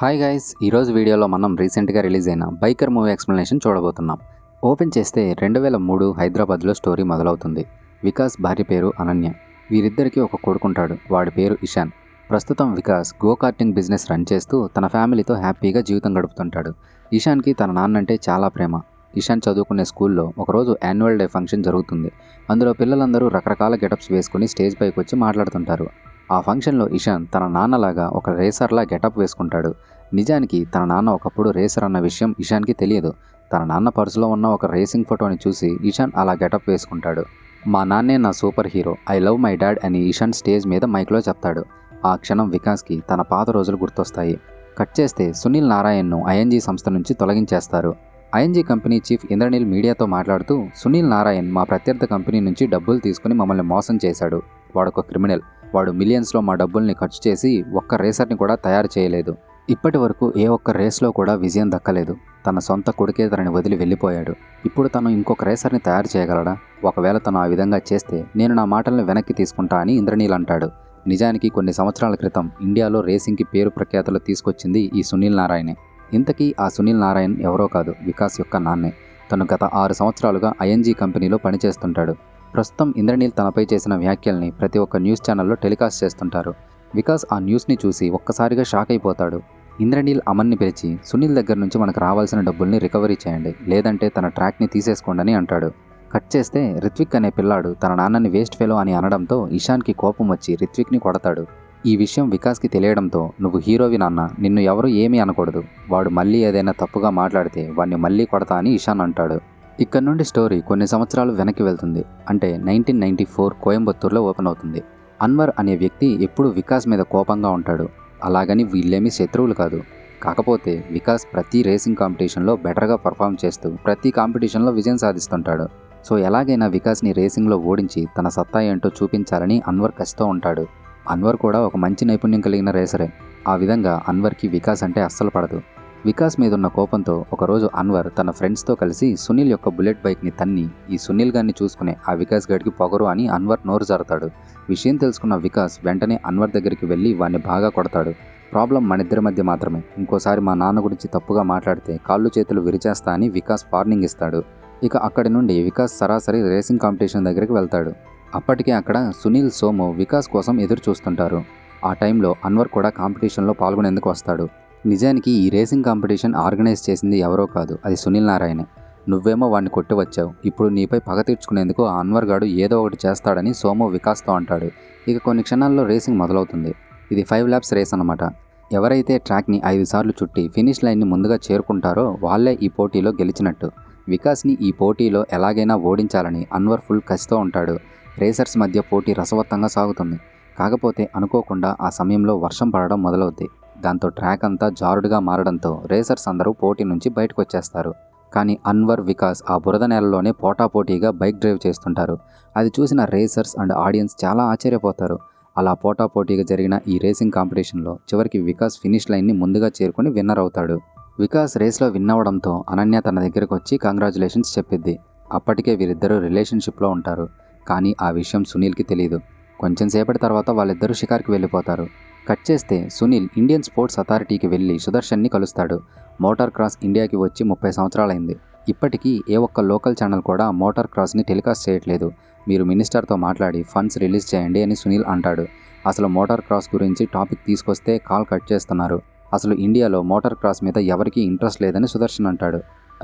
Hi guys, ఈరోజు వీడియోలో మనం రీసెంట్గా రిలీజ్ అయిన బైకర్ మూవీ ఎక్స్ప్లెనేషన్ చూడబోతున్నాం. ఓపెన్ చేస్తే 2003 హైదరాబాద్లో స్టోరీ మొదలవుతుంది. వికాస్ భార్య పేరు అనన్య. వీరిద్దరికీ ఒక కొడుకుంటాడు, వాడి పేరు ఇషాన్. ప్రస్తుతం Vikas go karting business run చేస్తూ తన ఫ్యామిలీతో హ్యాపీగా జీవితం గడుపుతుంటాడు. ఇషాన్కి తన నాన్నంటే చాలా ప్రేమ. ఇషాన్ చదువుకునే స్కూల్లో ఒకరోజు యాన్యువల్ డే ఫంక్షన్ జరుగుతుంది. అందులో పిల్లలందరూ రకరకాల గెటప్స్ వేసుకుని స్టేజ్ పైకి వచ్చి మాట్లాడుతుంటారు. ఆ ఫంక్షన్లో ఇషాన్ తన నాన్నలాగా ఒక రేసర్లా గెటప్ వేసుకుంటాడు. నిజానికి తన నాన్న ఒకప్పుడు రేసర్ అన్న విషయం ఇషాన్కి తెలియదు. తన నాన్న పర్సులో ఉన్న ఒక రేసింగ్ ఫోటోని చూసి ఇషాన్ అలా గెటప్ వేసుకుంటాడు. మా నాన్నే నా super hero, I love my dad అని ఇషాన్ స్టేజ్ మీద మైక్లో చెప్తాడు. ఆ క్షణం వికాస్కి తన పాత రోజులు గుర్తొస్తాయి. కట్ చేస్తే సునీల్ నారాయణ్ను ఐఎన్జీ సంస్థ నుంచి తొలగించేస్తారు. ఐఎన్జీ కంపెనీ చీఫ్ ఇంద్రనీల్ మీడియాతో మాట్లాడుతూ, సునీల్ నారాయణ్ మా ప్రత్యర్థి కంపెనీ నుంచి డబ్బులు తీసుకుని మమ్మల్ని మోసం చేశాడు. వాడొక క్రిమినల్. వాడు మిలియన్స్లో మా డబ్బుల్ని ఖర్చు చేసి ఒక్క రేసర్ని కూడా తయారు చేయలేదు. ఇప్పటి వరకు ఏ ఒక్క రేస్లో కూడా విజయం దక్కలేదు. తన సొంత కొడుకే తనని వదిలి వెళ్ళిపోయాడు. ఇప్పుడు తను ఇంకొక రేసర్ని తయారు చేయగలడా? ఒకవేళ తను ఆ విధంగా చేస్తే నేను నా మాటల్ని వెనక్కి తీసుకుంటా అని ఇంద్రనీల్ అంటాడు. నిజానికి కొన్ని సంవత్సరాల క్రితం ఇండియాలో రేసింగ్కి పేరు ప్రఖ్యాతులు తీసుకొచ్చింది ఈ సునీల్ నారాయణే. ఇంతకీ ఆ సునీల్ నారాయణ్ ఎవరో కాదు, వికాస్ యొక్క నాన్నే. తను గత 6 సంవత్సరాలుగా ఐఎన్జీ కంపెనీలో పనిచేస్తుంటాడు. ప్రస్తుతం ఇంద్రనీల్ తనపై చేసిన వ్యాఖ్యల్ని ప్రతి ఒక్క న్యూస్ ఛానల్లో టెలికాస్ట్ చేస్తుంటారు. వికాస్ ఆ న్యూస్ని చూసి ఒక్కసారిగా షాక్ అయిపోతాడు. ఇంద్రనీల్ అమన్ని పిలిచి, సునీల్ దగ్గర నుంచి మనకు రావాల్సిన డబ్బుల్ని రికవరీ చేయండి, లేదంటే తన ట్రాక్ని తీసేసుకోండి అంటాడు. కట్ చేస్తే రిత్విక్ అనే పిల్లాడు తన నాన్నని వేస్ట్ ఫెలో అని అనడంతో ఇషాన్కి కోపం వచ్చి రిత్విక్ని కొడతాడు. ఈ విషయం వికాస్కి తెలియడంతో, నువ్వు హీరోవి నాన్న, నిన్ను ఎవరు ఏమీ అనకూడదు, వాడు మళ్ళీ ఏదైనా తప్పుగా మాట్లాడితే వాడిని మళ్ళీ కొడతా అని ఇషాన్ అంటాడు. ఇక్కడ నుండి స్టోరీ కొన్ని సంవత్సరాలు వెనక్కి వెళ్తుంది. అంటే 1994 కోయంబత్తూర్లో ఓపెన్ అవుతుంది. అన్వర్ అనే వ్యక్తి ఎప్పుడూ వికాస్ మీద కోపంగా ఉంటాడు. అలాగని వీళ్ళేమీ శత్రువులు కాదు. కాకపోతే వికాస్ ప్రతి రేసింగ్ కాంపిటీషన్లో బెటర్గా పర్ఫామ్ చేస్తూ ప్రతి కాంపిటీషన్లో విజయం సాధిస్తుంటాడు. సో ఎలాగైనా వికాస్ని రేసింగ్లో ఓడించి తన సత్తా ఏంటో చూపించాలని అన్వర్ కసితో ఉంటాడు. అన్వర్ కూడా ఒక మంచి నైపుణ్యం కలిగిన రేసరే. ఆ విధంగా అన్వర్కి వికాస్ అంటే అస్సలు పడదు. వికాస్ మీదున్న కోపంతో ఒకరోజు అన్వర్ తన ఫ్రెండ్స్తో కలిసి సునీల్ యొక్క బుల్లెట్ బైక్ని తన్ని, ఈ సునీల్ గారిని చూసుకునే ఆ వికాస్ గడికి పొగరు అని అన్వర్ నోరు జారుతాడు. విషయం తెలుసుకున్న వికాస్ వెంటనే అన్వర్ దగ్గరికి వెళ్ళి వాడిని బాగా కొడతాడు. ప్రాబ్లం మనిద్దరి మధ్య మాత్రమే, ఇంకోసారి మా నాన్న గురించి తప్పుగా మాట్లాడితే కాళ్ళు చేతులు విరిచేస్తా అని వికాస్ వార్నింగ్ ఇస్తాడు. ఇక అక్కడి నుండి వికాస్ సరాసరి రేసింగ్ కాంపిటీషన్ దగ్గరికి వెళ్తాడు. అప్పటికే అక్కడ సునీల్, సోము వికాస్ కోసం ఎదురు చూస్తుంటారు. ఆ టైంలో అన్వర్ కూడా కాంపిటీషన్లో పాల్గొనేందుకు వస్తాడు. నిజానికి ఈ రేసింగ్ కాంపిటీషన్ ఆర్గనైజ్ చేసింది ఎవరో కాదు, అది సునీల్ నారాయణే. నువ్వేమో వాడిని కొట్టి వచ్చావు, ఇప్పుడు నీపై పగ తీర్చుకునేందుకు ఆ అన్వర్ గాడు ఏదో ఒకటి చేస్తాడని సోము వికాస్తో అంటాడు. ఇక కొన్ని క్షణాల్లో రేసింగ్ మొదలవుతుంది. ఇది 5 laps రేస్ అన్నమాట. ఎవరైతే ట్రాక్ని 5 సార్లు చుట్టి ఫినిష్ లైన్ని ముందుగా చేరుకుంటారో వాళ్ళే ఈ పోటీలో గెలిచినట్టు. వికాస్ని ఈ పోటీలో ఎలాగైనా ఓడించాలని అన్వర్ ఫుల్ కసితో ఉంటాడు. రేసర్స్ మధ్య పోటీ రసవత్తంగా సాగుతుంది. కాకపోతే అనుకోకుండా ఆ సమయంలో వర్షం పడడం మొదలవుద్ది. దాంతో ట్రాక్ అంతా జారుడుగా మారడంతో రేసర్స్ అందరూ పోటీ నుంచి బయటకు వచ్చేస్తారు. కానీ అన్వర్, వికాస్ ఆ బురద నేలలోనే పోటాపోటీగా బైక్ డ్రైవ్ చేస్తుంటారు. అది చూసిన రేసర్స్ అండ్ ఆడియన్స్ చాలా ఆశ్చర్యపోతారు. అలా పోటాపోటీగా జరిగిన ఈ రేసింగ్ కాంపిటీషన్లో చివరికి వికాస్ ఫినిష్ లైన్ని ముందుగా చేరుకుని విన్నర్ అవుతాడు. వికాస్ రేస్లో విన్ అవ్వడంతో అనన్య తన దగ్గరకు వచ్చి కంగ్రాచులేషన్స్ చెప్పిద్ది. అప్పటికే వీరిద్దరూ రిలేషన్షిప్లో ఉంటారు. కానీ ఆ విషయం సునీల్కి తెలియదు. కొంచెం సేపటి తర్వాత వాళ్ళిద్దరూ షికార్కి వెళ్ళిపోతారు. కట్ చేస్తే సునీల్ ఇండియన్ స్పోర్ట్స్ అథారిటీకి వెళ్ళి సుదర్శన్ని కలుస్తాడు. మోటార్ క్రాస్ ఇండియాకి వచ్చి 30 సంవత్సరాలైంది. ఇప్పటికీ ఏ ఒక్క లోకల్ ఛానల్ కూడా మోటార్ క్రాస్ని టెలికాస్ట్ చేయట్లేదు. మీరు మినిస్టర్తో మాట్లాడి ఫండ్స్ రిలీజ్ చేయండి అని సునీల్ అంటాడు. అసలు మోటార్ క్రాస్ గురించి టాపిక్ తీసుకొస్తే కాల్ కట్ చేస్తున్నారు. అసలు ఇండియాలో మోటార్ క్రాస్ మీద ఎవరికీ ఇంట్రెస్ట్ లేదని సుదర్శన్ అంటాడు.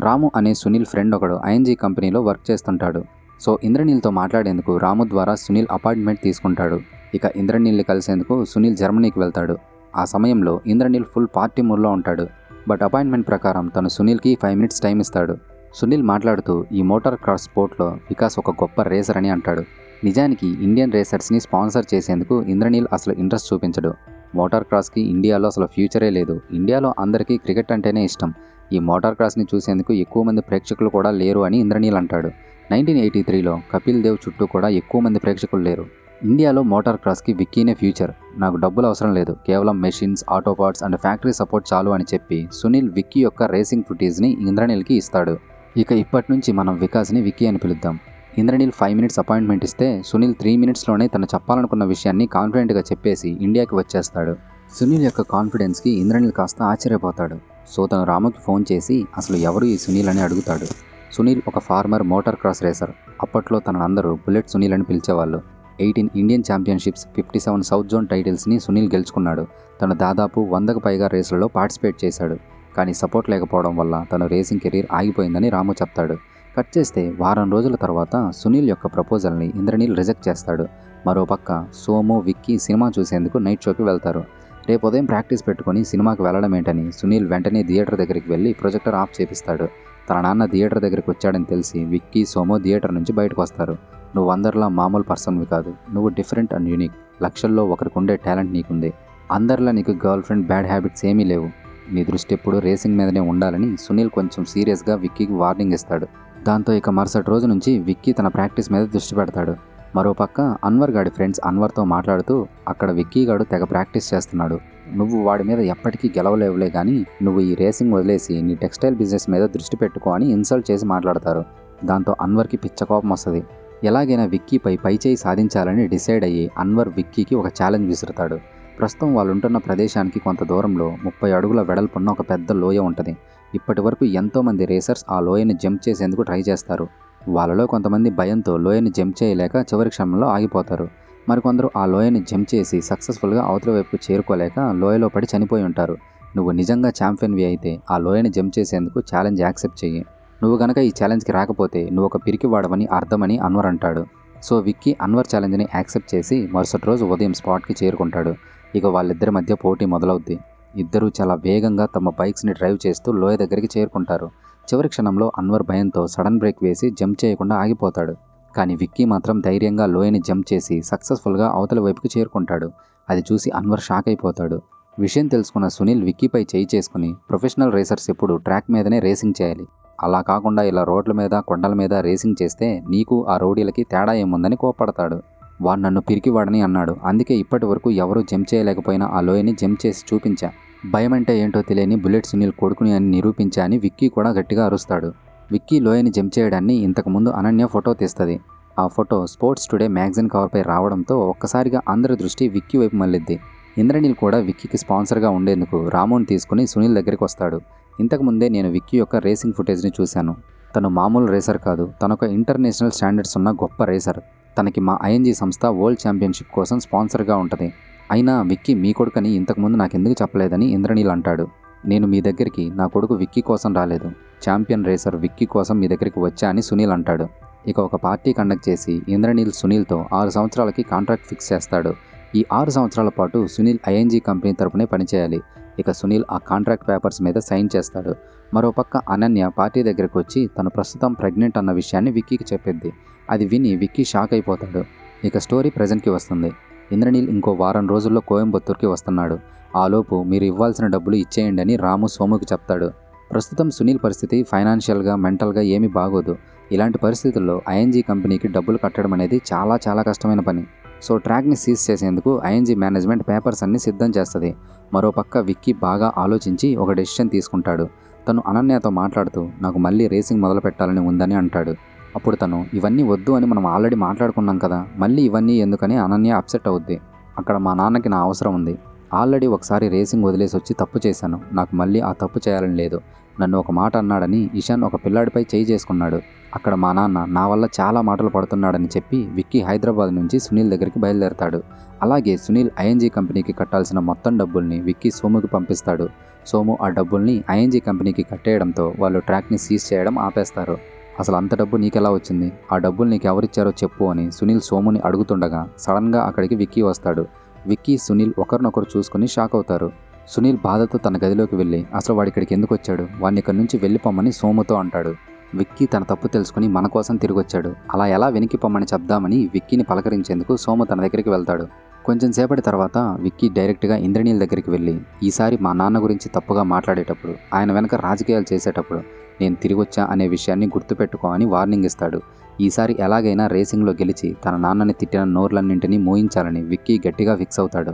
రాము అనే సునీల్ ఫ్రెండ్ ఒకడు ఐఎన్జీ కంపెనీలో వర్క్ చేస్తుంటాడు. సో ఇంద్రనీల్తో మాట్లాడేందుకు రాము ద్వారా సునీల్ అపాయింట్మెంట్ తీసుకుంటాడు. ఇక ఇంద్రనీల్ని కలిసేందుకు సునీల్ జర్మనీకి వెళ్తాడు. ఆ సమయంలో ఇంద్రనీల్ ఫుల్ పార్టీ మూడ్లో ఉంటాడు. బట్ అపాయింట్మెంట్ ప్రకారం తను సునీల్కి 5 minutes టైం ఇస్తాడు. సునీల్ మాట్లాడుతూ ఈ మోటార్ క్రాస్ స్పోర్ట్లో వికాస్ ఒక గొప్ప రేసర్ అని అంటాడు. నిజానికి ఇండియన్ రేసర్స్ని స్పాన్సర్ చేసేందుకు ఇంద్రనీల్ అసలు ఇంట్రెస్ట్ చూపించడు. మోటార్ క్రాస్కి ఇండియాలో అసలు ఫ్యూచరే లేదు. ఇండియాలో అందరికీ క్రికెట్ అంటేనే ఇష్టం. ఈ మోటార్ క్రాస్ని చూసేందుకు ఎక్కువ మంది ప్రేక్షకులు కూడా లేరు అని ఇంద్రనీల్ అంటాడు. 1983లో కపిల్ దేవ్ చుట్టూ కూడా ఎక్కువ మంది ప్రేక్షకులు లేరు. ఇండియాలో మోటార్ క్రాస్కి విక్కీనే ఫ్యూచర్. నాకు డబ్బులు అవసరం లేదు, కేవలం machines, auto parts and factory support చాలు అని చెప్పి సునీల్ విక్కీ యొక్క రేసింగ్ ఫుటేజ్ని ఇంద్రనీల్కి ఇస్తాడు. ఇక ఇప్పటి నుంచి మనం వికాస్ని విక్కీ అని పిలుద్దాం. ఇంద్రనీల్ 5 minutes అపాయింట్మెంట్ ఇస్తే సునీల్ 3 minutesలోనే తను చెప్పాలనుకున్న విషయాన్ని కాన్ఫిడెంట్గా చెప్పేసి ఇండియాకి వచ్చేస్తాడు. సునీల్ యొక్క కాన్ఫిడెన్స్కి ఇంద్రనీల్ కాస్త ఆశ్చర్యపోతాడు. సో తను రాముకి ఫోన్ చేసి అసలు ఎవరు ఈ సునీల్ అని అడుగుతాడు. సునీల్ ఒక ఫార్మర్ మోటార్ క్రాస్ రేసర్. అప్పట్లో తనందరూ బుల్లెట్ సునీల్ అని పిలిచేవాళ్ళు. 18 ఇండియన్ ఛాంపియన్షిప్స్, 57 సౌత్ జోన్ టైటిల్స్ని సునీల్ గెలుచుకున్నాడు. తను దాదాపు 100కు పైగా రేసులలో పార్టిసిపేట్ చేశాడు. కానీ సపోర్ట్ లేకపోవడం వల్ల తను రేసింగ్ కెరీర్ ఆగిపోయిందని రాము చెప్తాడు. కట్ చేస్తే వారం రోజుల తర్వాత సునీల్ యొక్క ప్రపోజల్ని ఇంద్రనీల్ రిజెక్ట్ చేస్తాడు. మరోపక్క సోము, విక్కీ సినిమా చూసేందుకు నైట్ షోకి వెళ్తారు. రేపు ఉదయం ప్రాక్టీస్ పెట్టుకుని సినిమాకి వెళ్ళడం ఏంటని సునీల్ వెంటనే థియేటర్ దగ్గరికి వెళ్ళి ప్రొజెక్టర్ ఆఫ్ చేపిస్తాడు. తన నాన్న థియేటర్ దగ్గరికి వచ్చాడని తెలిసి విక్కీ, సోము థియేటర్ నుంచి బయటకు వస్తారు. నువ్వు అందరిలా మామూలు పర్సన్వి కాదు, నువ్వు డిఫరెంట్ అండ్ యూనిక్. లక్షల్లో ఒకరికి ఉండే టాలెంట్ నీకుంది. అందరిలా నీకు గర్ల్ ఫ్రెండ్, బ్యాడ్ హ్యాబిట్స్ ఏమీ లేవు. నీ దృష్టి ఎప్పుడు రేసింగ్ మీదనే ఉండాలని సునీల్ కొంచెం సీరియస్గా విక్కీకి వార్నింగ్ ఇస్తాడు. దాంతో ఇక మరుసటి రోజు నుంచి విక్కీ తన ప్రాక్టీస్ మీద దృష్టి పెడతాడు. మరోపక్క అన్వర్ గాడి ఫ్రెండ్స్ అన్వర్తో మాట్లాడుతూ అక్కడ విక్కీ గాడు తెగ ప్రాక్టీస్ చేస్తున్నాడు. నువ్వు వాడి మీద ఎప్పటికీ గెలవలేవులే కానీ నువ్వు ఈ రేసింగ్ వదిలేసి నీ టెక్స్టైల్ బిజినెస్ మీద దృష్టి పెట్టుకో అని ఇన్సల్ట్ చేసి మాట్లాడతారు. దాంతో అన్వర్కి పిచ్చ కోపం వస్తుంది. ఎలాగైనా విక్కీపై పైచేయి సాధించాలని డిసైడ్ అయ్యి అన్వర్ విక్కీకి ఒక ఛాలెంజ్ విసురుతాడు. ప్రస్తుతం వాళ్ళుంటున్న ప్రదేశానికి కొంత దూరంలో 30 అడుగుల వెడల్పున్న ఒక పెద్ద లోయ ఉంటుంది. ఇప్పటి వరకు ఎంతోమంది రేసర్స్ ఆ లోయని జంప్ చేసేందుకు ట్రై చేస్తారు. వాళ్ళలో కొంతమంది భయంతో లోయని జంప్ చేయలేక చివరి క్షణంలో ఆగిపోతారు. మరికొందరు ఆ లోయని జంప్ చేసి సక్సెస్ఫుల్గా అవతల వైపు చేరుకోలేక లోయలో పడి చనిపోయి ఉంటారు. నువ్వు నిజంగా ఛాంపియన్వి అయితే ఆ లోయని జంప్ చేసేందుకు ఛాలెంజ్ యాక్సెప్ట్ చెయ్యి. నువ్వు గనక ఈ ఛాలెంజ్కి రాకపోతే నువ్వు ఒక పిరికివాడవని అర్థమని అన్వర్ అంటాడు. సో విక్కీ అన్వర్ ఛాలెంజ్ని యాక్సెప్ట్ చేసి మరుసటి రోజు ఉదయం స్పాట్కి చేరుకుంటాడు. ఇక వాళ్ళిద్దరి మధ్య పోటీ మొదలవుద్ది. ఇద్దరూ చాలా వేగంగా తమ బైక్స్ని డ్రైవ్ చేస్తూ లోయ దగ్గరికి చేరుకుంటారు. చివరి క్షణంలో అన్వర్ భయంతో సడన్ బ్రేక్ వేసి జంప్ చేయకుండా ఆగిపోతాడు. కానీ విక్కీ మాత్రం ధైర్యంగా లోయని జంప్ చేసి సక్సెస్ఫుల్గా అవతల వైపుకి చేరుకుంటాడు. అది చూసి అన్వర్ షాక్ అయిపోతాడు. విషయం తెలుసుకున్న సునీల్ విక్కీపై చేయి చేసుకుని ప్రొఫెషనల్ రేసర్స్ ఎప్పుడు ట్రాక్ మీదనే రేసింగ్ చేయాలి, అలా కాకుండా ఇలా రోడ్ల మీద, కొండల మీద రేసింగ్ చేస్తే నీకు ఆ రౌడీలకి తేడా ఏముందని కోప్పడతాడు. వాడు నన్ను పిరికివాడని అన్నాడు, అందుకే ఇప్పటి వరకు ఎవరూ జంప్ చేయలేకపోయినా ఆ లోయని జంప్ చేసి చూపించా. భయం అంటే ఏంటో తెలియని బుల్లెట్ సునీల్ కొడుకుని అని నిరూపించా అని విక్కీ కూడా గట్టిగా అరుస్తాడు. విక్కీ లోయని జంప్ చేయడాన్ని ఇంతకుముందు అనన్య ఫోటో తీస్తుంది. ఆ ఫోటో స్పోర్ట్స్ టుడే మ్యాగజైన్ కవర్పై రావడంతో ఒక్కసారిగా అందరి దృష్టి విక్కీ వైపు మళ్ళిద్ది. ఇంద్రనీల్ కూడా విక్కీకి స్పాన్సర్గా ఉండేందుకు రాముని తీసుకుని సునీల్ దగ్గరికి వస్తాడు. ఇంతకుముందే నేను విక్కీ యొక్క రేసింగ్ ఫుటేజ్ని చూశాను. తను మామూలు రేసర్ కాదు, తనొక ఇంటర్నేషనల్ స్టాండర్డ్స్ ఉన్న గొప్ప రేసర్. తనకి మా ఐఎన్జీ సంస్థ వరల్డ్ ఛాంపియన్షిప్ కోసం స్పాన్సర్గా ఉంటుంది. అయినా విక్కీ మీ కొడుకని ఇంతకుముందు నాకెందుకు చెప్పలేదని ఇంద్రనీల్ అంటాడు. నేను మీ దగ్గరికి నా కొడుకు విక్కీ కోసం రాలేదు, ఛాంపియన్ రేసర్ విక్కీ కోసం మీ దగ్గరికి వచ్చా అని సునీల్ అంటాడు. ఇక ఒక పార్టీ కండక్ట్ చేసి ఇంద్రనీల్ సునీల్తో 6 సంవత్సరాలకి కాంట్రాక్ట్ ఫిక్స్ చేస్తాడు. ఈ 6 సంవత్సరాల పాటు సునీల్ ఐఎన్జీ కంపెనీ తరపునే పనిచేయాలి. ఇక సునీల్ ఆ కాంట్రాక్ట్ పేపర్స్ మీద సైన్ చేస్తాడు. మరోపక్క అనన్య పార్టీ దగ్గరకు వచ్చి తను ప్రస్తుతం ప్రెగ్నెంట్ అన్న విషయాన్ని విక్కీకి చెప్పిద్ది. అది విని విక్కీ షాక్ అయిపోతాడు. ఇక స్టోరీ ప్రజెంట్కి వస్తుంది. ఇంద్రనీల్ ఇంకో వారం రోజుల్లో కోయంబత్తూర్కి వస్తున్నాడు. ఆలోపు మీరు ఇవ్వాల్సిన డబ్బులు ఇచ్చేయండి అని రాము సోముకి చెప్తాడు. ప్రస్తుతం సునీల్ పరిస్థితి ఫైనాన్షియల్గా, మెంటల్గా ఏమీ బాగోదు. ఇలాంటి పరిస్థితుల్లో ఐఎన్జీ కంపెనీకి డబ్బులు కట్టడం అనేది చాలా కష్టమైన పని. సో ట్రాక్ని సీజ్ చేసేందుకు ఐఎన్జీ మేనేజ్మెంట్ పేపర్స్ అన్ని సిద్ధం చేస్తుంది. మరోపక్క విక్కీ బాగా ఆలోచించి ఒక డెసిషన్ తీసుకుంటాడు. తను అనన్యతో మాట్లాడుతూ నాకు మళ్ళీ రేసింగ్ మొదలు పెట్టాలని ఉందని అంటాడు. అప్పుడు తను ఇవన్నీ వద్దు అని మనం ఆల్రెడీ మాట్లాడుకున్నాం కదా, మళ్ళీ ఇవన్నీ ఎందుకని అనన్య అప్సెట్ అవుద్ది. అక్కడ మా నాన్నకి నా అవసరం ఉంది. ఆల్రెడీ ఒకసారి రేసింగ్ వదిలేసి వచ్చి తప్పు చేశాను, నాకు మళ్ళీ ఆ తప్పు చేయాలని లేదు. నన్ను ఒక మాట అన్నాడని ఇషాన్ ఒక పిల్లాడిపై చేయి చేసుకున్నాడు. అక్కడ మా నాన్న నా వల్ల చాలా మాటలు పడుతున్నాడని చెప్పి విక్కీ హైదరాబాద్ నుంచి సునీల్ దగ్గరికి బయలుదేరతాడు. అలాగే సునీల్ ఐఎన్జీ కంపెనీకి కట్టాల్సిన మొత్తం డబ్బుల్ని విక్కీ సోముకి పంపిస్తాడు. సోము ఆ డబ్బుల్ని ఐఎన్జీ కంపెనీకి కట్టేయడంతో వాళ్ళు ట్రాక్ని సీజ్ చేయడం ఆపేస్తారు. అసలు అంత డబ్బు నీకెలా వచ్చింది, ఆ డబ్బులు నీకు ఎవరిచ్చారో చెప్పు అని సునీల్ సోముని అడుగుతుండగా సడన్గా అక్కడికి విక్కీ వస్తాడు. విక్కీ, సునీల్ ఒకరినొకరు చూసుకుని షాక్ అవుతారు. సునీల్ బాధతో తన గదిలోకి వెళ్ళి అసలు వాడి ఇక్కడికి ఎందుకు వచ్చాడు, వాడిని ఇక్కడి నుంచి వెళ్ళిపోమ్మని సోముతో అంటాడు. విక్కీ తన తప్పు తెలుసుకుని మన కోసం తిరిగొచ్చాడు, అలా ఎలా వెనక్కి పొమ్మని చెప్దామని విక్కీని పలకరించేందుకు సోము తన దగ్గరికి వెళ్తాడు. కొంచెం సేపటి తర్వాత విక్కీ డైరెక్ట్గా ఇంద్రనీల్ దగ్గరికి వెళ్ళి ఈసారి మా నాన్న గురించి తప్పుగా మాట్లాడేటప్పుడు, ఆయన వెనక రాజకీయాలు చేసేటప్పుడు నేను తిరిగొచ్చా అనే విషయాన్ని గుర్తుపెట్టుకో అని వార్నింగ్ ఇస్తాడు. ఈసారి ఎలాగైనా రేసింగ్లో గెలిచి తన నాన్నని తిట్టిన నోర్లన్నింటినీ మోయించాలని విక్కీ గట్టిగా ఫిక్స్ అవుతాడు.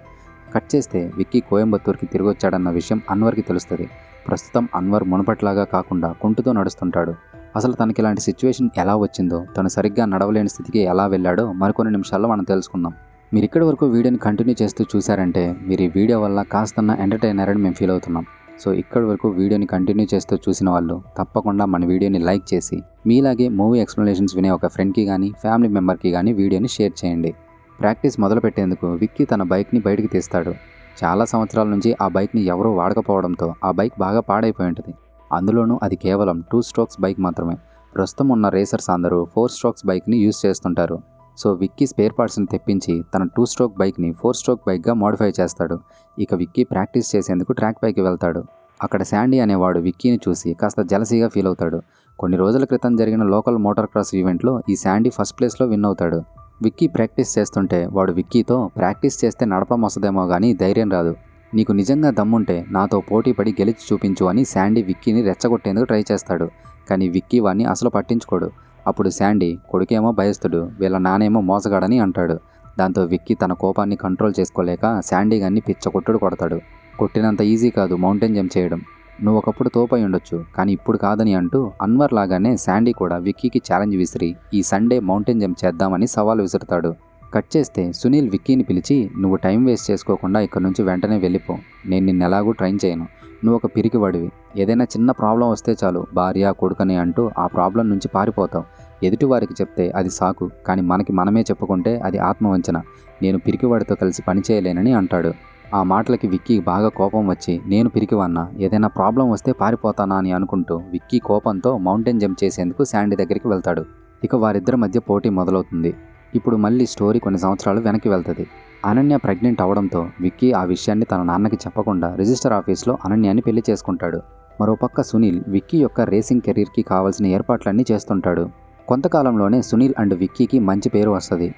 కట్ చేస్తే విక్కీ కోయంబత్తూర్కి తిరిగొచ్చాడన్న విషయం అన్వర్కి తెలుస్తుంది. ప్రస్తుతం అన్వర్ మునపట్లాగా కాకుండా కుంటుతో నడుస్తుంటాడు. అసలు తనకి ఇలాంటి సిచ్యువేషన్ ఎలా వచ్చిందో, తను సరిగ్గా నడవలేని స్థితికి ఎలా వెళ్ళాడో మరికొన్ని నిమిషాల్లో మనం తెలుసుకుందాం. మీరు ఇక్కడి వరకు వీడియోని కంటిన్యూ చేస్తూ చూసారంటే మీరు ఈ వీడియో వల్ల కాస్తన్న ఎంటర్టైనర్ అని మేము ఫీల్ అవుతున్నాం. సో ఇక్కడి వరకు వీడియోని కంటిన్యూ చేస్తూ చూసిన వాళ్ళు తప్పకుండా మన వీడియోని లైక్ చేసి మీలాగే మూవీ ఎక్స్ప్లెనేషన్స్ వినే ఒక ఫ్రెండ్కి కానీ ఫ్యామిలీ మెంబర్కి కానీ వీడియోని షేర్ చేయండి. ప్రాక్టీస్ మొదలుపెట్టేందుకు విక్కీ తన బైక్ని బయటికి తీస్తాడు. చాలా సంవత్సరాల నుంచి ఆ బైక్ని ఎవరూ వాడకపోవడంతో ఆ బైక్ బాగా పాడైపోయి ఉంటుంది. అందులోనూ అది కేవలం 2 స్ట్రోక్స్ బైక్ మాత్రమే. ప్రస్తుతం ఉన్న రేసర్స్ అందరూ 4 స్ట్రోక్స్ బైక్ని యూజ్ చేస్తుంటారు. సో విక్కీ స్పేర్ పార్ట్స్ని తెప్పించి తన 2 స్ట్రోక్ బైక్ని 4 స్ట్రోక్ బైక్గా మోడిఫై చేస్తాడు. ఇక విక్కీ ప్రాక్టీస్ చేసేందుకు ట్రాక్ పైకి వెళ్తాడు. అక్కడ శాండీ అనేవాడు విక్కీని చూసి కాస్త జలసీగా ఫీల్ అవుతాడు. కొన్ని రోజుల క్రితం జరిగిన లోకల్ మోటార్ క్రాస్ ఈవెంట్లో ఈ శాండీ ఫస్ట్ ప్లేస్లో విన్ అవుతాడు. విక్కీ ప్రాక్టీస్ చేస్తుంటే వాడు విక్కీతో ప్రాక్టీస్ చేస్తే నడపడం వస్తుందేమో కానీ ధైర్యం రాదు, నీకు నిజంగా దమ్ముంటే నాతో పోటీ పడి గెలిచి చూపించు అని శాండీ విక్కీని రెచ్చగొట్టేందుకు ట్రై చేస్తాడు. కానీ విక్కీ వాడిని అసలు పట్టించుకోడు. అప్పుడు శాండీ కొడుకేమో భయస్తుడు, వీళ్ళ నానేమో మోసగాడని అంటాడు. దాంతో విక్కీ తన కోపాన్ని కంట్రోల్ చేసుకోలేక శాండీ గాన్ని పిచ్చకొట్టుడు కొడతాడు. కొట్టినంత ఈజీ కాదు మౌంటైన్ జంప్ చేయడం, నువ్వు ఒకప్పుడు తోపై ఉండొచ్చు కానీ ఇప్పుడు కాదని అంటూ అన్వర్ లాగానే శాండీ కూడా విక్కీకి ఛాలెంజ్ విసిరి ఈ సండే మౌంటైన్ జంప్ చేద్దామని సవాల్ విసురుతాడు. కట్ చేస్తే సునీల్ విక్కీని పిలిచి, నువ్వు టైం వేస్ట్ చేసుకోకుండా ఇక్కడ నుంచి వెంటనే వెళ్ళిపో, నేను నిన్ను ఎలాగూ ట్రైన్ చేయను, నువ్వు ఒక పిరికివాడివి, ఏదైనా చిన్న ప్రాబ్లం వస్తే చాలు భార్య కొడుకని అంటూ ఆ ప్రాబ్లం నుంచి పారిపోతావు, ఎదుటి వారికి చెప్తే అది సాకు కానీ మనకి మనమే చెప్పుకుంటే అది ఆత్మవంచన, నేను పిరికివాడితో కలిసి పనిచేయలేనని అంటాడు. ఆ మాటలకి విక్కీ బాగా కోపం వచ్చి, నేను పిరికివన్నా, ఏదైనా ప్రాబ్లం వస్తే పారిపోతానా అని అనుకుంటూ విక్కీ కోపంతో మౌంటైన్ జంప్ చేసేందుకు శాండీ దగ్గరికి వెళ్తాడు. ఇక వారిద్దరి మధ్య పోటీ మొదలవుతుంది. ఇప్పుడు మళ్ళీ స్టోరీ కొన్ని సంవత్సరాలు వెనక్కి వెళ్తుంది. అనన్య ప్రెగ్నెంట్ అవడంతో విక్కీ ఆ విషయాన్ని తన నాన్నకి చెప్పకుండా రిజిస్టర్ ఆఫీస్లో అనన్యాని పెళ్లి చేసుకుంటాడు. మరోపక్క సునీల్ విక్కీ యొక్క రేసింగ్ కెరీర్కి కావాల్సిన ఏర్పాట్లన్నీ చేస్తుంటాడు. కొంతకాలంలోనే సునీల్ అండ్ విక్కీకి మంచి పేరు వస్తుంది.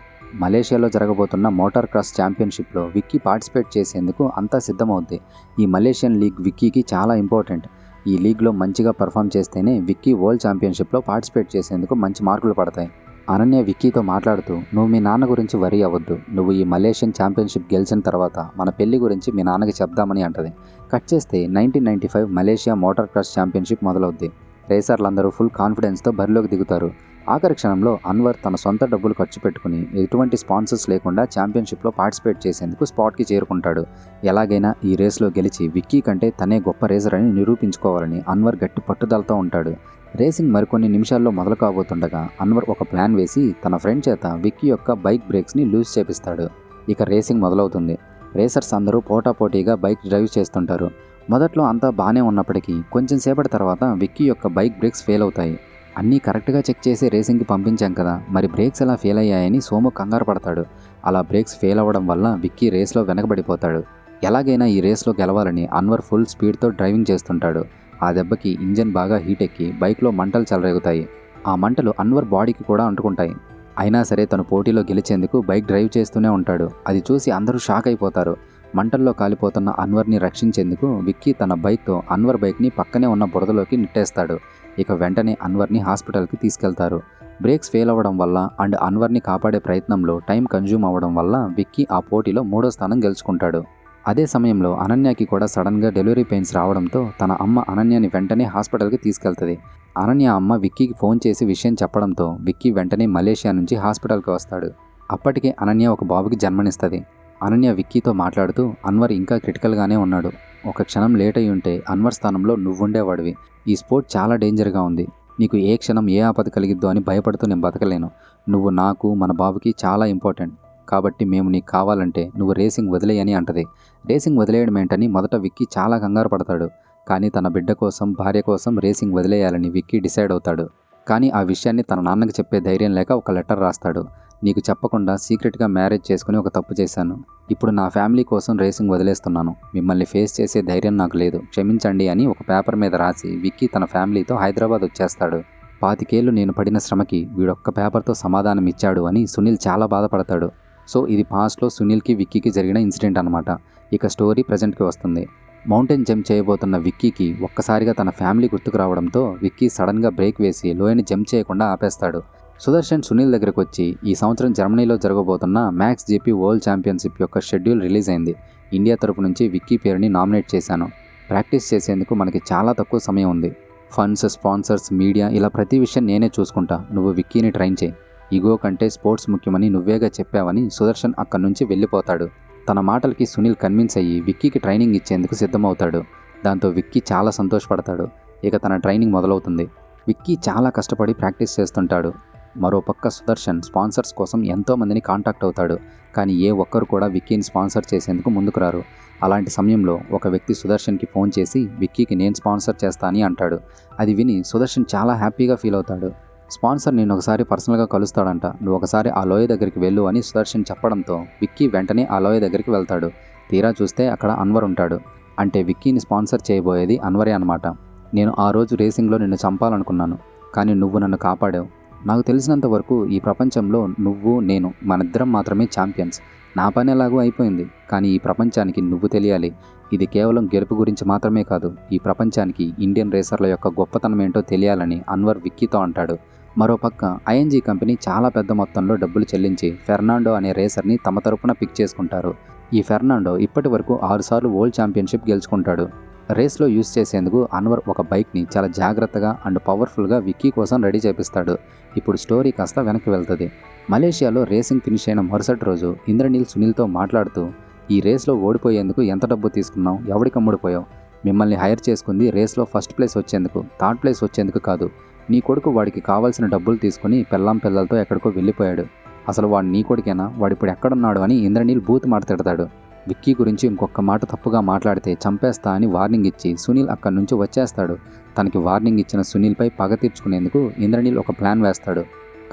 మలేషియాలో జరగబోతున్న మోటార్ క్రాస్ ఛాంపియన్షిప్లో విక్కీ పార్టిసిపేట్ చేసేందుకు అంతా సిద్ధమవుద్ది. ఈ మలేషియన్ లీగ్ విక్కీకి చాలా ఇంపార్టెంట్. ఈ లీగ్లో మంచిగా పర్ఫామ్ చేస్తేనే విక్కీ వరల్డ్ ఛాంపియన్షిప్లో పార్టిసిపేట్ చేసేందుకు మంచి మార్కులు పడతాయి. అనన్య విక్కీతో మాట్లాడుతూ, నువ్వు మీ నాన్న గురించి వరీ అవ్వద్దు, నువ్వు ఈ మలేషియన్ ఛాంపియన్షిప్ గెలిచిన తర్వాత మన పెళ్లి గురించి మీ నాన్నకి చెప్దామని అంటది. కట్ చేస్తే 1995 మలేషియా మోటార్ క్రాస్ ఛాంపియన్షిప్ మొదలవుద్ది. రేసర్లందరూ ఫుల్ కాన్ఫిడెన్స్తో బరిలోకి దిగుతారు. ఆఖరి క్షణంలో అన్వర్ తన సొంత డబ్బులు ఖర్చు పెట్టుకుని ఎటువంటి స్పాన్సర్స్ లేకుండా ఛాంపియన్షిప్లో పార్టిసిపేట్ చేసేందుకు స్పాట్కి చేరుకుంటాడు. ఎలాగైనా ఈ రేస్లో గెలిచి విక్కీ కంటే తనే గొప్ప రేసర్ అని నిరూపించుకోవాలని అన్వర్ గట్టి పట్టుదలతో ఉంటాడు. రేసింగ్ మరికొన్ని నిమిషాల్లో మొదలు కాబోతుండగా అన్వర్ ఒక ప్లాన్ వేసి తన ఫ్రెండ్ చేత విక్కీ యొక్క బైక్ బ్రేక్స్ని లూజ్ చేపిస్తాడు. ఇక రేసింగ్ మొదలవుతుంది. రేసర్స్ అందరూ పోటాపోటీగా బైక్ డ్రైవ్ చేస్తుంటారు. మొదట్లో అంతా బాగానే ఉన్నప్పటికీ కొంచెం సేపటి తర్వాత విక్కీ యొక్క బైక్ బ్రేక్స్ ఫెయిల్ అవుతాయి. అన్నీ కరెక్ట్గా చెక్ చేసి రేసింగ్కి పంపించాం కదా, మరి బ్రేక్స్ ఎలా ఫెయిల్ అయ్యాయని సోము కంగారు పడతాడు. అలా బ్రేక్స్ ఫెయిల్ అవ్వడం వల్ల విక్కీ రేస్లో వెనకబడిపోతాడు. ఎలాగైనా ఈ రేస్లో గెలవాలని అన్వర్ ఫుల్ స్పీడ్తో డ్రైవింగ్ చేస్తుంటాడు. ఆ దెబ్బకి ఇంజన్ బాగా హీట్ ఎక్కి బైక్లో మంటలు చెలరేగుతాయి. ఆ మంటలు అన్వర్ బాడీకి కూడా అంటుకుంటాయి. అయినా సరే తను పోటీలో గెలిచేందుకు బైక్ డ్రైవ్ చేస్తూనే ఉంటాడు. అది చూసి అందరూ షాక్ అయిపోతారు. మంటల్లో కాలిపోతున్న అన్వర్ని రక్షించేందుకు విక్కీ తన బైక్తో అన్వర్ బైక్ని పక్కనే ఉన్న బురదలోకి నెట్టేస్తాడు. ఇక వెంటనే అన్వర్ని హాస్పిటల్కి తీసుకెళ్తారు. బ్రేక్స్ ఫెయిల్ అవ్వడం వల్ల అండ్ అన్వర్ని కాపాడే ప్రయత్నంలో టైం కన్జ్యూమ్ అవ్వడం వల్ల విక్కీ ఆ పోటీలో 3వ స్థానం గెలుచుకుంటాడు. అదే సమయంలో అనన్యకి కూడా సడన్గా డెలివరీ పెయిన్స్ రావడంతో తన అమ్మ అనన్యని వెంటనే హాస్పిటల్కి తీసుకెళ్తుంది. అనన్య అమ్మ విక్కీకి ఫోన్ చేసి విషయం చెప్పడంతో విక్కీ వెంటనే మలేషియా నుంచి హాస్పిటల్కి వస్తాడు. అప్పటికే అనన్య ఒక బాబుకి జన్మనిస్తుంది. అనన్య విక్కీతో మాట్లాడుతూ, అన్వర్ ఇంకా క్రిటికల్గానే ఉన్నాడు, ఒక క్షణం లేట్ అయి ఉంటే అన్వర్ స్థానంలో నువ్వుండేవాడివి, ఈ స్పోర్ట్ చాలా డేంజర్గా ఉంది, నీకు ఏ క్షణం ఏ ఆపద కలిగిద్దో అని భయపడుతూ నేను బతకలేను, నువ్వు నాకు మన బాబుకి చాలా ఇంపార్టెంట్, కాబట్టి మేము నీకు కావాలంటే నువ్వు రేసింగ్ వదిలేయని అంటది. రేసింగ్ వదిలేయడం ఏంటని మొదట విక్కీ చాలా కంగారు పడతాడు. కానీ తన బిడ్డ కోసం భార్య కోసం రేసింగ్ వదిలేయాలని విక్కీ డిసైడ్ అవుతాడు. కానీ ఆ విషయాన్ని తన నాన్నకి చెప్పే ధైర్యం లేక ఒక లెటర్ రాస్తాడు. నీకు చెప్పకుండా సీక్రెట్గా మ్యారేజ్ చేసుకుని ఒక తప్పు చేశాను, ఇప్పుడు నా ఫ్యామిలీ కోసం రేసింగ్ వదిలేస్తున్నాను, మిమ్మల్ని ఫేస్ చేసే ధైర్యం నాకు లేదు, క్షమించండి అని ఒక పేపర్ మీద రాసి విక్కీ తన ఫ్యామిలీతో హైదరాబాద్ వచ్చేస్తాడు. 25 ఏళ్ళు నేను పడిన శ్రమకి వీడొక్క పేపర్తో సమాధానం ఇచ్చాడు అని సునీల్ చాలా బాధపడతాడు. సో ఇది పాస్ట్లో సునీల్కి విక్కీకి జరిగిన ఇన్సిడెంట్ అనమాట. ఇక స్టోరీ ప్రజెంట్కి వస్తుంది. మౌంటైన్ జంప్ చేయబోతున్న విక్కీకి ఒక్కసారిగా తన ఫ్యామిలీ గుర్తుకు రావడంతో విక్కీ సడన్గా బ్రేక్ వేసి లోయని జంప్ చేయకుండా ఆపేస్తాడు. సుదర్శన్ సునీల్ దగ్గరకు వచ్చి, ఈ సంవత్సరం జర్మనీలో జరగబోతున్న మ్యాక్స్ జీపీ వరల్డ్ ఛాంపియన్షిప్ యొక్క షెడ్యూల్ రిలీజ్ అయింది, ఇండియా తరపు నుంచి విక్కీ పేరుని నామినేట్ చేశాను, ప్రాక్టీస్ చేసేందుకు మనకి చాలా తక్కువ సమయం ఉంది, ఫండ్స్, స్పాన్సర్స్, మీడియా ఇలా ప్రతి విషయం నేనే చూసుకుంటా, నువ్వు విక్కీని ట్రైన్ చేయి, ఈగో కంటే స్పోర్ట్స్ ముఖ్యమని నువ్వేగా చెప్పావని సుదర్శన్ అక్కడి నుంచి వెళ్ళిపోతాడు. తన మాటలకి సునీల్ కన్విన్స్ అయ్యి విక్కీకి ట్రైనింగ్ ఇచ్చేందుకు సిద్ధమవుతాడు. దాంతో విక్కీ చాలా సంతోషపడతాడు. ఇక తన ట్రైనింగ్ మొదలవుతుంది. విక్కీ చాలా కష్టపడి ప్రాక్టీస్ చేస్తుంటాడు. మరోపక్క సుదర్శన్ స్పాన్సర్స్ కోసం ఎంతోమందిని కాంటాక్ట్ అవుతాడు. కానీ ఏ ఒక్కరు కూడా విక్కీని స్పాన్సర్ చేసేందుకు ముందుకు రారు. అలాంటి సమయంలో ఒక వ్యక్తి సుదర్శన్కి ఫోన్ చేసి విక్కీకి నేను స్పాన్సర్ చేస్తా అని అంటాడు. అది విని సుదర్శన్ చాలా హ్యాపీగా ఫీల్ అవుతాడు. స్పాన్సర్ నేను ఒకసారి పర్సనల్గా కలుస్తాడంట, నువ్వు ఒకసారి ఆ లోయ దగ్గరికి వెళ్ళు అని సుదర్శన్ చెప్పడంతో విక్కీ వెంటనే ఆ లోయ దగ్గరికి వెళ్తాడు. తీరా చూస్తే అక్కడ అన్వర్ ఉంటాడు. అంటే విక్కీని స్పాన్సర్ చేయబోయేది అన్వరే అనమాట. నేను ఆ రోజు రేసింగ్లో నిన్ను చంపాలనుకున్నాను, కానీ నువ్వు నన్ను కాపాడావు. నాకు తెలిసినంత వరకు ఈ ప్రపంచంలో నువ్వు నేను మనిద్దరం మాత్రమే ఛాంపియన్స్. నా పని ఎలాగూ అయిపోయింది, కానీ ఈ ప్రపంచానికి నువ్వు తెలియాలి. ఇది కేవలం గెలుపు గురించి మాత్రమే కాదు, ఈ ప్రపంచానికి ఇండియన్ రేసర్ల యొక్క గొప్పతనం ఏంటో తెలియాలని అన్వర్ విక్కీతో అంటాడు. మరోపక్క ఐఎన్జీ కంపెనీ చాలా పెద్ద మొత్తంలో డబ్బులు చెల్లించి ఫెర్నాండో అనే రేసర్ని తమ తరపున పిక్ చేసుకుంటారు. ఈ ఫెర్నాండో ఇప్పటి వరకు 6 సార్లు వరల్డ్ ఛాంపియన్షిప్ గెలుచుకుంటాడు. రేస్లో యూజ్ చేసేందుకు అన్వర్ ఒక బైక్ని చాలా జాగ్రత్తగా అండ్ పవర్ఫుల్గా విక్కీ కోసం రెడీ చేపిస్తాడు. ఇప్పుడు స్టోరీ కాస్త వెనక్కి వెళ్తుంది. మలేషియాలో రేసింగ్ ఫినిష్ అయిన మరుసటి రోజు ఇంద్రనీల్ సునీల్తో మాట్లాడుతూ, ఈ రేస్లో ఓడిపోయేందుకు ఎంత డబ్బు తీసుకున్నావు, ఎవడికి అమ్ముడిపోయావు? మిమ్మల్ని హైర్ చేసుకుంది రేస్లో ఫస్ట్ ప్లేస్ వచ్చేందుకు, థర్డ్ ప్లేస్ వచ్చేందుకు కాదు. నీ కొడుకు వాడికి కావాల్సిన డబ్బులు తీసుకుని పెళ్ళాం పిల్లలతో ఎక్కడికో వెళ్ళిపోయాడు. అసలు వాడు నీ కొడుకేనా? వాడిప్పుడు ఎక్కడున్నాడు అని ఇంద్రనీల్ బూత్ మాట్లాడతాడు. విక్కీ గురించి ఇంకొక మాట తప్పుగా మాట్లాడితే చంపేస్తా అని వార్నింగ్ ఇచ్చి సునీల్ అక్కడి నుంచి వచ్చేస్తాడు. తనకి వార్నింగ్ ఇచ్చిన సునీల్పై పగ తీర్చుకునేందుకు ఇంద్రనీల్ ఒక ప్లాన్ వేస్తాడు.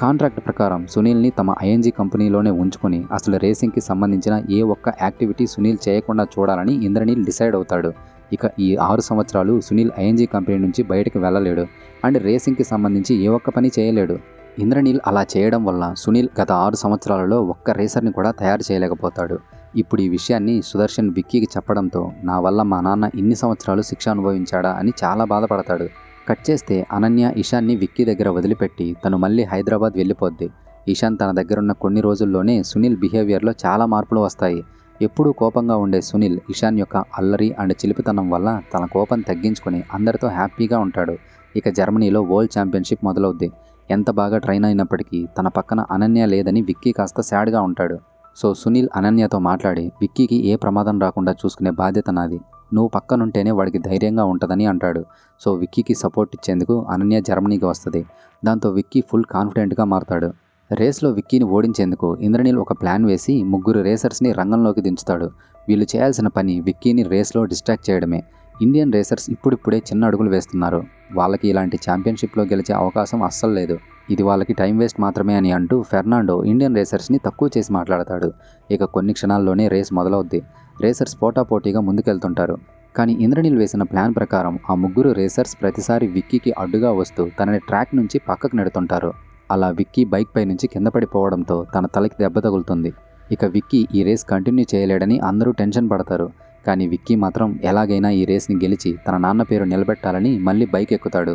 కాంట్రాక్ట్ ప్రకారం సునీల్ని తమ ఐఎన్జీ కంపెనీలోనే ఉంచుకొని అసలు రేసింగ్కి సంబంధించిన ఏ ఒక్క యాక్టివిటీ సునీల్ చేయకుండా చూడాలని ఇంద్రనీల్ డిసైడ్ అవుతాడు. ఇక ఈ 6 సంవత్సరాలు సునీల్ ఐఎన్జీ కంపెనీ నుంచి బయటకు వెళ్ళలేడు అండ్ రేసింగ్కి సంబంధించి ఏ ఒక్క పని చేయలేడు. ఇంద్రనీల్ అలా చేయడం వల్ల సునీల్ గత 6 సంవత్సరాలలో ఒక్క రేసర్ని కూడా తయారు చేయలేకపోతాడు. ఇప్పుడు ఈ విషయాన్ని సుదర్శన్ విక్కీకి చెప్పడంతో, నా వల్ల మా నాన్న ఇన్ని సంవత్సరాలు శిక్ష అనుభవించాడా అని చాలా బాధపడతాడు. కట్ చేస్తే అనన్య ఇషాన్ని విక్కీ దగ్గర వదిలిపెట్టి తను మళ్ళీ హైదరాబాద్ వెళ్ళిపోద్ది. ఇషాన్ తన దగ్గరున్న కొన్ని రోజుల్లోనే సునీల్ బిహేవియర్లో చాలా మార్పులు వస్తాయి. ఎప్పుడూ కోపంగా ఉండే సునీల్ ఇషాన్ యొక్క అల్లరి అండ్ చిలిపితనం వల్ల తన కోపం తగ్గించుకొని అందరితో హ్యాపీగా ఉంటాడు. ఇక జర్మనీలో వరల్డ్ ఛాంపియన్షిప్ మొదలవుద్ది. ఎంత బాగా ట్రైన్ అయినప్పటికీ తన పక్కన అనన్య లేదని విక్కీ కాస్త సాడ్గా ఉంటాడు. సో సునీల్ అనన్యతో మాట్లాడి విక్కీకి ఏ ప్రమాదం రాకుండా చూసుకునే బాధ్యత నాది, నువ్వు పక్కనుంటేనే వాడికి ధైర్యంగా ఉంటుందని అంటాడు. సో విక్కీకి సపోర్ట్ ఇచ్చేందుకు అనన్య జర్మనీకి వస్తుంది. దాంతో విక్కీ ఫుల్ కాన్ఫిడెంట్గా మారుతాడు. రేస్లో విక్కీని ఓడించేందుకు ఇంద్రనీల్ ఒక ప్లాన్ వేసి 3 రేసర్స్ని రంగంలోకి దించుతాడు. వీళ్ళు చేయాల్సిన పని విక్కీని రేస్లో డిస్ట్రాక్ట్ చేయడమే. ఇండియన్ రేసర్స్ ఇప్పుడిప్పుడే చిన్న అడుగులు వేస్తున్నారు. వాళ్ళకి ఇలాంటి ఛాంపియన్షిప్లో గెలిచే అవకాశం అస్సలు లేదు. ఇది వాళ్ళకి టైం వేస్ట్ మాత్రమే అని అంటూ ఫెర్నాండో ఇండియన్ రేసర్స్ని తక్కువ చేసి మాట్లాడతాడు. ఇక కొన్ని క్షణాల్లోనే రేస్ మొదలవుద్ది. రేసర్స్ పోటాపోటీగా ముందుకెళ్తుంటారు. కానీ ఇంద్రనీల్ వేసిన ప్లాన్ ప్రకారం ఆ 3 రేసర్స్ ప్రతిసారి విక్కీకి అడ్డుగా వస్తూ తనని ట్రాక్ నుంచి పక్కకు నెడుతుంటారు. అలా విక్కీ బైక్ పై నుంచి కింద పడిపోవడంతో తన తలకి దెబ్బ తగులుతుంది. ఇక విక్కీ ఈ రేస్ కంటిన్యూ చేయలేడని అందరూ టెన్షన్ పడతారు. కానీ విక్కీ మాత్రం ఎలాగైనా ఈ రేస్ని గెలిచి తన నాన్న పేరు నిలబెట్టాలని మళ్ళీ బైక్ ఎక్కుతాడు.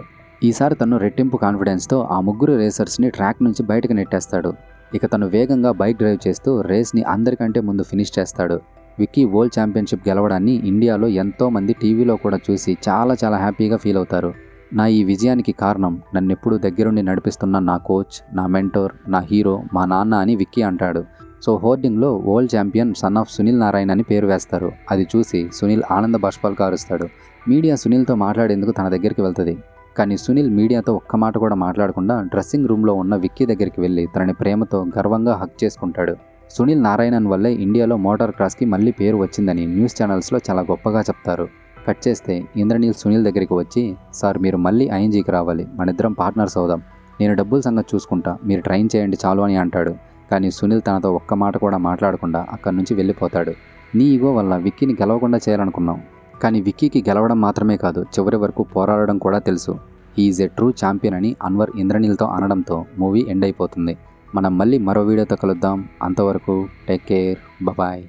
ఈసారి తను రెట్టింపు కాన్ఫిడెన్స్తో ఆ 3 రేసర్స్ని ట్రాక్ నుంచి బయటకు నెట్టేస్తాడు. ఇక తను వేగంగా బైక్ డ్రైవ్ చేస్తూ రేస్ని అందరికంటే ముందు ఫినిష్ చేస్తాడు. విక్కీ వరల్డ్ ఛాంపియన్షిప్ గెలవడాన్ని ఇండియాలో ఎంతోమంది టీవీలో కూడా చూసి చాలా హ్యాపీగా ఫీల్ అవుతారు. నా ఈ విజయానికి కారణం నన్నెప్పుడూ దగ్గరుండి నడిపిస్తున్న నా కోచ్, నా మెంటోర్, నా హీరో, మా నాన్న అని విక్కీ అంటాడు. సో హోర్డింగ్లో world champion son of Sunil Narayan అని పేరు వేస్తారు. అది చూసి సునీల్ ఆనంద బాష్పాలు కారుస్తాడు. మీడియా సునీల్తో మాట్లాడేందుకు తన దగ్గరికి వెళ్తుంది. కానీ సునీల్ మీడియాతో ఒక్క మాట కూడా మాట్లాడకుండా డ్రెస్సింగ్ రూమ్లో ఉన్న విక్కీ దగ్గరికి వెళ్ళి తనని ప్రేమతో గర్వంగా హక్ చేసుకుంటాడు. సునీల్ నారాయణన్ వల్లే ఇండియాలో మోటార్ క్రాస్కి మళ్ళీ పేరు వచ్చిందని న్యూస్ ఛానల్స్లో చాలా గొప్పగా చెప్తారు. కట్ చేస్తే ఇంద్రనీల్ సునీల్ దగ్గరికి వచ్చి, సార్ మీరు మళ్ళీ ఐఎన్జీకి రావాలి, మనిద్దరం పార్ట్నర్స్ అవుదాం, నేను డబ్బుల సంగతి చూసుకుంటా, మీరు ట్రైన్ చేయండి చాలు అని అంటాడు. కానీ సునీల్ తనతో ఒక్క మాట కూడా మాట్లాడకుండా అక్కడి నుంచి వెళ్ళిపోతాడు. నీ ఈగో వల్ల విక్కీని గెలవకుండా చేయాలనుకున్నావు, కానీ విక్కీకి గెలవడం మాత్రమే కాదు చివరి వరకు పోరాడడం కూడా తెలుసు. He is a true champion అని అన్వర్ ఇంద్రనీల్తో అనడంతో మూవీ ఎండ్ అయిపోతుంది. మనం మళ్ళీ మరో వీడియోతో కలుద్దాం. అంతవరకు టేక్ కేర్, బాయ్.